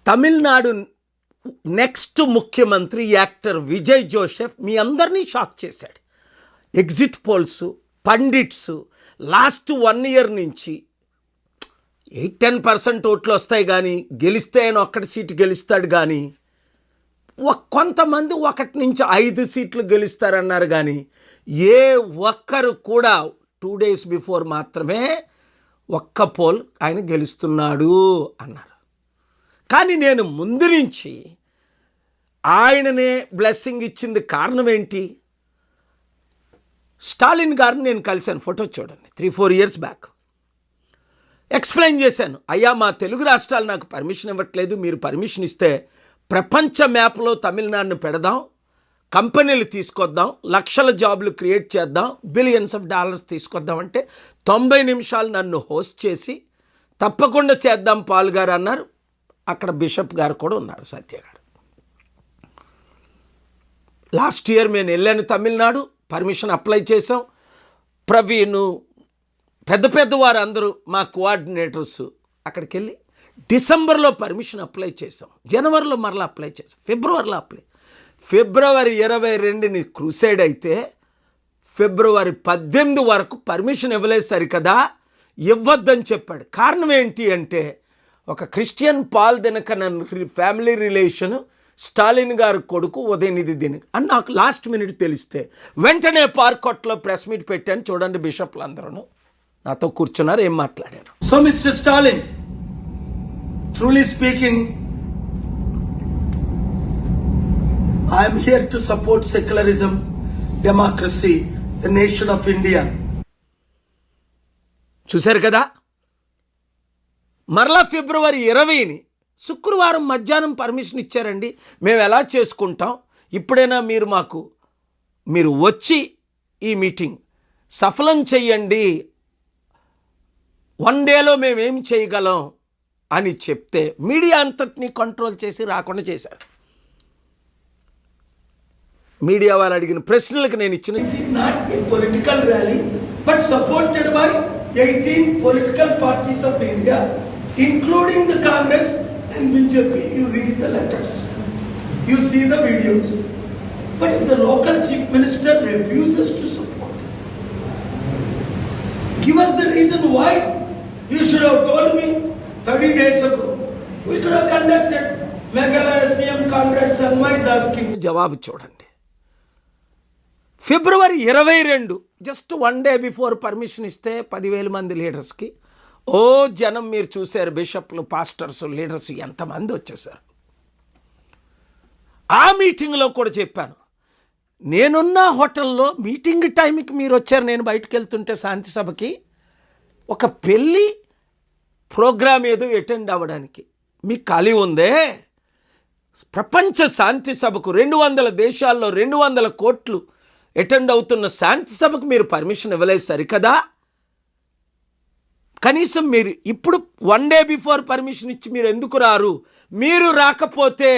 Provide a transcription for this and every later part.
Tamil Nadu next ముఖ్యమంత్రి actor Vijay Joseph మీ అందరినీ shock చేశాడు. Exit polls, pundits last 1 year నుంచి 8-10% ఓట్లు వస్తాయి కానీ గెలిస్తే ఆయన ఒక్కటి సీటు గెలుస్తాడు కానీ కొంతమంది 1 నుంచి 5 సీట్లు గెలుస్తారన్నారు కానీ ఏ ఒక్కరు కూడా 2 days బిఫోర్ మాత్రమే ఒక్క పోల్ ఆయన గెలుస్తున్నాడు అన్నారు. కానీ నేను ముందు నుంచి ఆయననే బ్లెస్సింగ్ ఇచ్చింది కారణం ఏంటి? స్టాలిన్ గారిని నేను కలిశాను, ఫోటో చూడండి, 3-4 years బ్యాక్. ఎక్స్ప్లెయిన్ చేశాను, అయ్యా మా తెలుగు రాష్ట్రాలు నాకు పర్మిషన్ ఇవ్వట్లేదు, మీరు పర్మిషన్ ఇస్తే ప్రపంచ మ్యాప్లో తమిళనాడును పెడదాం, కంపెనీలు తీసుకొద్దాం, లక్షల జాబ్లు క్రియేట్ చేద్దాం, బిలియన్స్ ఆఫ్ డాలర్స్ తీసుకొద్దాం అంటే 90 నిమిషాలు నన్ను హోస్ట్ చేసి తప్పకుండా చేద్దాం పాల్ గారు అన్నారు. అక్కడ బిషప్ గారు కూడా ఉన్నారు, సత్య గారు. లాస్ట్ ఇయర్ నేను వెళ్ళాను తమిళనాడు, పర్మిషన్ అప్లై చేసాం. ప్రవీణ్, పెద్ద వారు అందరూ మా కోఆర్డినేటర్స్ అక్కడికి వెళ్ళి డిసెంబర్లో పర్మిషన్ అప్లై చేసాం, జనవరిలో మరలా అప్లై చేసాం, ఫిబ్రవరిలో ఫిబ్రవరి 22 క్రూసైడ్ అయితే ఫిబ్రవరి 18 వరకు పర్మిషన్ ఇవ్వలేదు. సరికదా ఇవ్వద్దని చెప్పాడు. కారణం ఏంటి అంటే ఒక Christian Paul Dinakaran family relation, Stalin గారి కొడుకు ఉదయనిధి దినకరన్ అని నాకు లాస్ట్ మినిట్ తెలిస్తే వెంటనే పార్కొట్లో ప్రెస్ మీట్ పెట్టాను. చూడండి, బిషప్లు అందరూ నాతో కూర్చున్నారు, ఏం మాట్లాడారు. So mister Stalin, truly speaking, I'm here to support secularism, democracy, the nation of India. చూశారు కదా, మరలా ఫిబ్రవరి 20 శుక్రవారం మధ్యాహ్నం పర్మిషన్ ఇచ్చారండి. మేము ఎలా చేసుకుంటాం, ఇప్పుడైనా మీరు వచ్చి ఈ మీటింగ్ సఫలం చెయ్యండి, 1 dayలో మేమేం చేయగలం అని చెప్తే మీడియా అంతటినీ కంట్రోల్ చేసి రాకుండా చేశారు. మీడియా వాళ్ళు అడిగిన ప్రశ్నలకు నేను ఇచ్చిన political rally but supported by 18 political parties of India including the Congress and BJP. You read the letters, you see the videos. But if the local chief minister refuses to support, give us the reason why. You should have told me 30 days ago. We could have conducted Meghalaya CM Congress and my is asking. జవాబు చూడండి, ఫిబ్రవరి 22 just 1 day before permission ఇస్తే 10,000 మంది లీడర్స్కి జనం మీరు చూశారు, బిషప్లు, pastors, leaders ఎంతమంది వచ్చేసారు. ఆ మీటింగ్లో కూడా చెప్పాను, నేనున్న హోటల్లో మీటింగ్ టైంకి మీరు వచ్చారు. నేను బయటకు వెళ్తుంటే శాంతి సభకి ఒక పెళ్ళి ప్రోగ్రామ్ ఏదో అటెండ్ అవ్వడానికి మీకు ఖాళీ ఉందే? ప్రపంచ శాంతి సభకు 200 దేశాల్లో 200 కోట్లు అటెండ్ అవుతున్న శాంతి సభకు మీరు పర్మిషన్ ఇవ్వలేదు సరికదా? కనీసం మీరు ఇప్పుడు 1 day బిఫోర్ పర్మిషన్ ఇచ్చి మీరు ఎందుకు రారు? మీరు రాకపోతే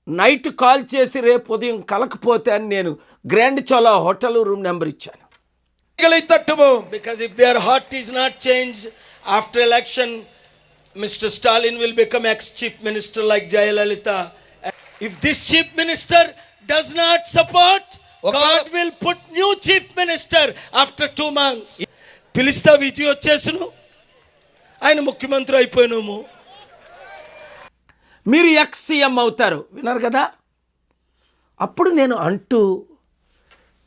నైట్ కాల్ చేసి రేపు ఉదయం కలకపోతే అని నేను grand Chola hotel room number ఇచ్చాను. Because if their heart is not changed after election, Mr. Stalin will become ex-chief minister like Jayalalitha. If this chief minister does not support, God will put new chief minister after 2 months. పిలిస్తా విజయ్ వచ్చేసును, ఆయన ముఖ్యమంత్రి అయిపోయినాము, మీరు X-CM అవుతారు. విన్నారు కదా? అప్పుడు నేను అంటూ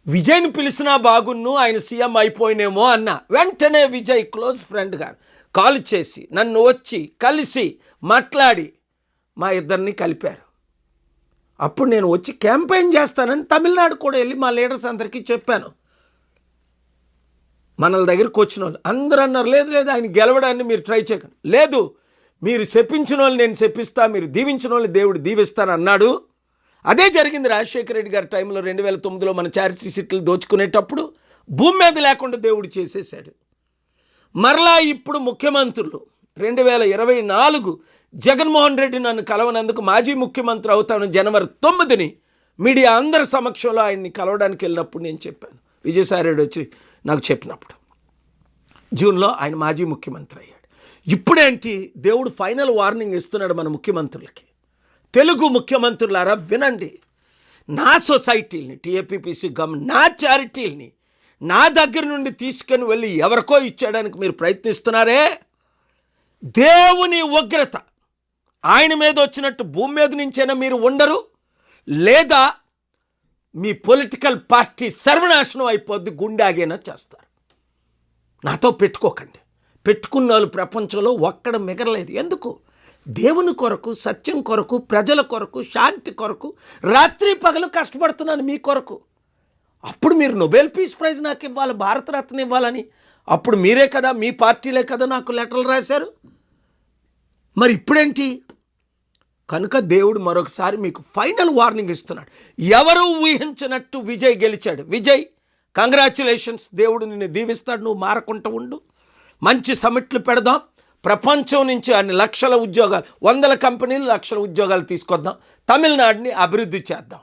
విజయ్ని పిలిచినా బాగున్ను, ఆయన సీఎం అయిపోయినేమో అన్నా. వెంటనే విజయ్ క్లోజ్ ఫ్రెండ్ గారు కాల్ చేసి నన్ను వచ్చి కలిసి మాట్లాడి మా ఇద్దరిని కలిపారు. అప్పుడు నేను వచ్చి క్యాంపెయిన్ చేస్తానని తమిళనాడు కూడా వెళ్ళి మా లీడర్స్ అందరికీ చెప్పాను. మనల దగ్గరికి వచ్చిన వాళ్ళు అందరూ అన్నారు, లేదు ఆయన గెలవడాన్ని మీరు ట్రై చేయకండి, లేదు మీరు శపించిన వాళ్ళు నేను శపిస్తా, మీరు దీవించిన వాళ్ళు దేవుడు దీవిస్తాను అన్నాడు. అదే జరిగింది రాజశేఖర రెడ్డి గారి టైంలో 2009లో మన చారిటీ సీట్లు దోచుకునేటప్పుడు భూమి మీద లేకుండా దేవుడు చేసేసాడు. మరలా ఇప్పుడు ముఖ్యమంత్రులు 2024 జగన్మోహన్ రెడ్డి నన్ను కలవనందుకు మాజీ ముఖ్యమంత్రి అవుతాను జనవరి 9 మీడియా అందరి సమక్షంలో ఆయన్ని కలవడానికి వెళ్ళినప్పుడు నేను చెప్పాను. విజయసాయి రెడ్డి వచ్చి నాకు చెప్పినప్పుడు జూన్లో ఆయన మాజీ ముఖ్యమంత్రి అయ్యాడు. ఇప్పుడేంటి దేవుడు ఫైనల్ వార్నింగ్ ఇస్తున్నాడు మన ముఖ్యమంత్రులకి. తెలుగు ముఖ్యమంత్రులారా వినండి. నా సొసైటీని టీఏపీపీసీ నా చారిటీల్ని నా దగ్గర నుండి తీసుకొని వెళ్ళి ఎవరికో ఇచ్చేయడానికి మీరు ప్రయత్నిస్తున్నారే, దేవుని ఉగ్రత ఆయన మీద వచ్చినట్టు భూమి మీద నుంచైనా మీరు ఉండరు, లేదా మీ పొలిటికల్ పార్టీ సర్వనాశనం అయిపోద్ది, గుండాగైనా చేస్తారు. నాతో పెట్టుకోకండి. పెట్టుకున్న వాళ్ళు ప్రపంచంలో ఒక్కడ మిగరలేదు. ఎందుకు? దేవుని కొరకు, సత్యం కొరకు, ప్రజల కొరకు, శాంతి కొరకు రాత్రి పగలు కష్టపడుతున్నాను మీ కొరకు. అప్పుడు మీరు నోబెల్ పీస్ ప్రైజ్ నాకు ఇవ్వాలి, భారతరత్న ఇవ్వాలని అప్పుడు మీరే కదా, మీ పార్టీలే కదా నాకు లెటర్లు రాశారు. మరి ఇప్పుడేంటి? కనుక దేవుడు మరొకసారి మీకు ఫైనల్ వార్నింగ్ ఇస్తున్నాడు. ఎవరు ఊహించినట్టు విజయ్ గెలిచాడు. విజయ్, కంగ్రాచ్యులేషన్స్, దేవుడు నిన్ను దీవిస్తాడు, నువ్వు మారకుండా ఉండు. మంచి సమిట్లు పెడదాం, ప్రపంచం నుంచి అన్ని లక్షల ఉద్యోగాలు, 100 కంపెనీలు, లక్షల ఉద్యోగాలు తీసుకొద్దాం, తమిళనాడుని అభివృద్ధి చేద్దాం.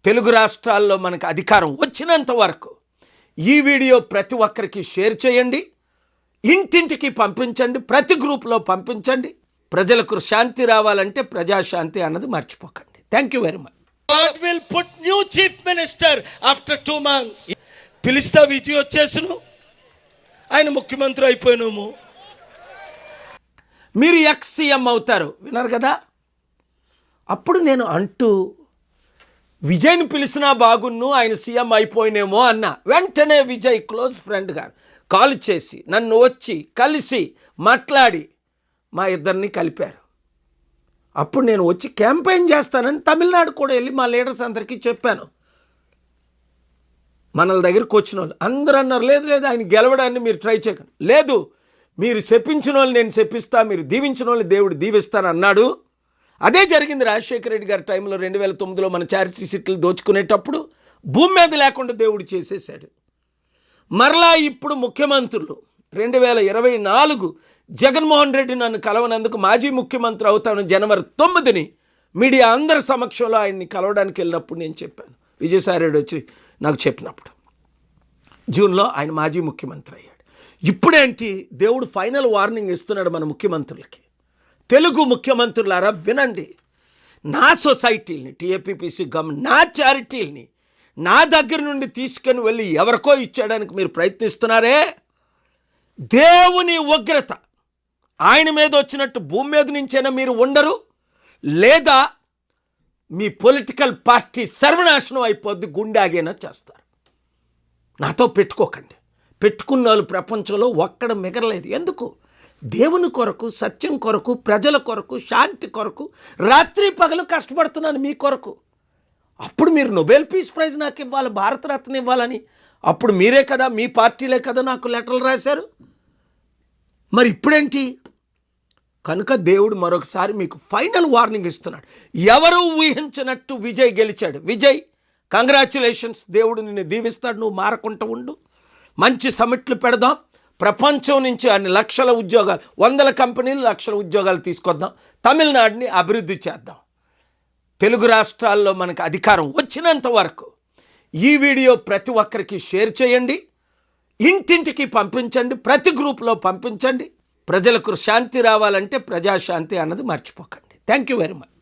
తెలుగు రాష్ట్రాల్లో మనకు అధికారం వచ్చినంత వరకు ఈ వీడియో ప్రతి ఒక్కరికి షేర్ చేయండి, ఇంటింటికి పంపించండి, ప్రతి గ్రూప్లో పంపించండి. ప్రజలకు శాంతి రావాలంటే ప్రజాశాంతి అన్నది మర్చిపోకండి. Thank you very much. God will put new chief minister after 2 months. పిలిస్తా విజయ్ వచ్చేసును, ఆయన ముఖ్యమంత్రి అయిపోయినాము. మీరు ఎక్స్ సీఎం అవుతారు, విన్నారు కదా. అప్పుడు నేను అంటూ విజయ్ని పిలిచినా బాగున్ను, ఆయన సీఎం అయిపోయినేమో అన్నా. వెంటనే విజయ్ క్లోజ్ ఫ్రెండ్ గారు కాల్ చేసి నన్ను వచ్చి కలిసి మాట్లాడి మా ఇద్దరిని కలిపారు. అప్పుడు నేను వచ్చి క్యాంపెయిన్ చేస్తానని తమిళనాడు కూడా వెళ్ళి మా లీడర్స్ అందరికీ చెప్పాను. మనల దగ్గరికి వచ్చిన వాళ్ళు అందరూ అన్నారు, లేదు లేదు ఆయన గెలవడాన్ని మీరు ట్రై చేయకండి, లేదు మీరు శపించిన వాళ్ళు నేను శపిస్తా, మీరు దీవించిన వాళ్ళు దేవుడు దీవిస్తాను అన్నాడు. అదే జరిగింది రాజశేఖర రెడ్డి గారి టైంలో 2009లో మన చారిటీ సీట్లు దోచుకునేటప్పుడు భూమి మీద లేకుండా దేవుడు చేసేసాడు. మరలా ఇప్పుడు ముఖ్యమంత్రులు 2024 జగన్మోహన్ రెడ్డి నన్ను కలవనందుకు మాజీ ముఖ్యమంత్రి అవుతాను జనవరి 9ని మీడియా అందరి సమక్షంలో ఆయన్ని కలవడానికి వెళ్ళినప్పుడు నేను చెప్పాను. విజయసాయి రెడ్డి వచ్చి నాకు చెప్పినప్పుడు జూన్లో ఆయన మాజీ ముఖ్యమంత్రి అయ్యాడు. ఇప్పుడేంటి దేవుడు ఫైనల్ వార్నింగ్ ఇస్తున్నాడు మన ముఖ్యమంత్రులకి. తెలుగు ముఖ్యమంత్రులారా వినండి. నా సొసైటీని టీఏపీపీసీ నా చారిటీల్ని నా దగ్గర నుండి తీసుకొని వెళ్ళి ఎవరికో ఇచ్చేయడానికి మీరు ప్రయత్నిస్తున్నారే, దేవుని ఉగ్రత ఆయన మీద వచ్చినట్టు భూమి మీద నుంచైనా మీరు ఉండరు, లేదా మీ పొలిటికల్ పార్టీ సర్వనాశనం అయిపోద్ది, గుండాగైనా చేస్తారు. నాతో పెట్టుకోకండి. పెట్టుకున్న వాళ్ళు ప్రపంచంలో ఒక్కడ మిగరలేదు. ఎందుకు? దేవుని కొరకు, సత్యం కొరకు, ప్రజల కొరకు, శాంతి కొరకు రాత్రి పగలు కష్టపడుతున్నాను మీ కొరకు. అప్పుడు మీరు నోబెల్ పీస్ ప్రైజ్ నాకు ఇవ్వాలి, భారతరత్న ఇవ్వాలని అప్పుడు మీరే కదా, మీ పార్టీలే కదా నాకు లెటర్లు రాశారు. మరి ఇప్పుడేంటి? కనుక దేవుడు మరొకసారి మీకు ఫైనల్ వార్నింగ్ ఇస్తున్నాడు. ఎవరు ఊహించినట్టు విజయ్ గెలిచాడు. విజయ్, కంగ్రాచ్యులేషన్స్, దేవుడు నిన్ను దీవిస్తాడు, నువ్వు మారకుండా ఉండు. మంచి సమిట్లు పెడదాం, ప్రపంచం నుంచి అన్ని లక్షల ఉద్యోగాలు, 100 కంపెనీలు, లక్షల ఉద్యోగాలు తీసుకొద్దాం, తమిళనాడుని అభివృద్ధి చేద్దాం. తెలుగు రాష్ట్రాల్లో మనకు అధికారం వచ్చినంత వరకు ఈ వీడియో ప్రతి ఒక్కరికి షేర్ చేయండి, ఇంటింటికి పంపించండి, ప్రతి గ్రూప్లో పంపించండి. ప్రజలకు శాంతి రావాలంటే ప్రజాశాంతి అన్నది మర్చిపోకండి. Thank you very much.